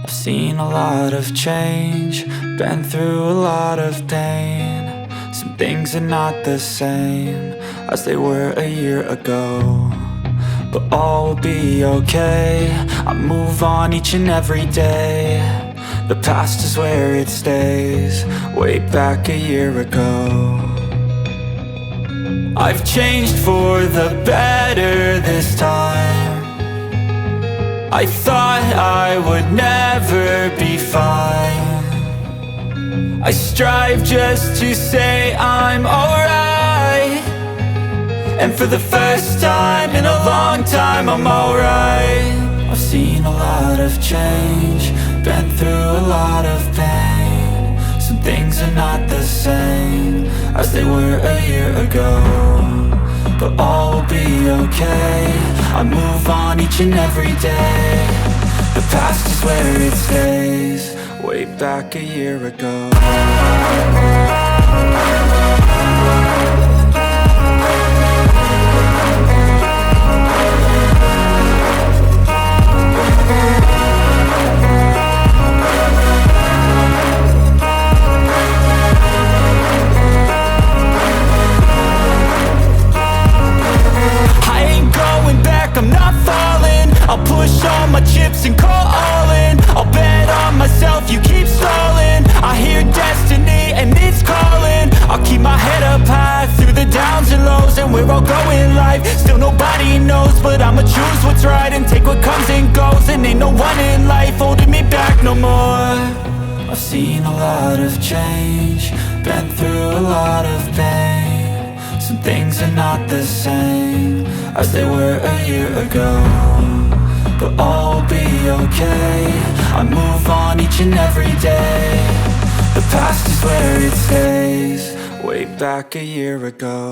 I've seen a lot of change, been through a lot of pain. Some things are not the same as they were a year ago, but all will be okay. I move on each and every day. The past is where it stays, way back a year ago. I've changed for the better this time. I thought I would never be fine. I strive just to say I'm alright, and for the first time in a long time I'm alright. I've seen a lot of change, been through a lot of pain. Some things are not the same as they were a year ago, but all will be okay. I move on each and every day. The past is where it stays, way back a year ago. I'm not falling, I'll push all my chips and call all in. I'll bet on myself, you keep stalling. I hear destiny and it's calling. I'll keep my head up high through the downs and lows, and we're all going live. Still nobody knows, but I'ma choose what's right and take what comes and goes. And ain't no one in life holding me back no more. I've seen a lot of change, been through a lot of pain. Some things are not the same as they were a year ago, but all will be okay. I move on each and every day. The past is where it stays, way back a year ago.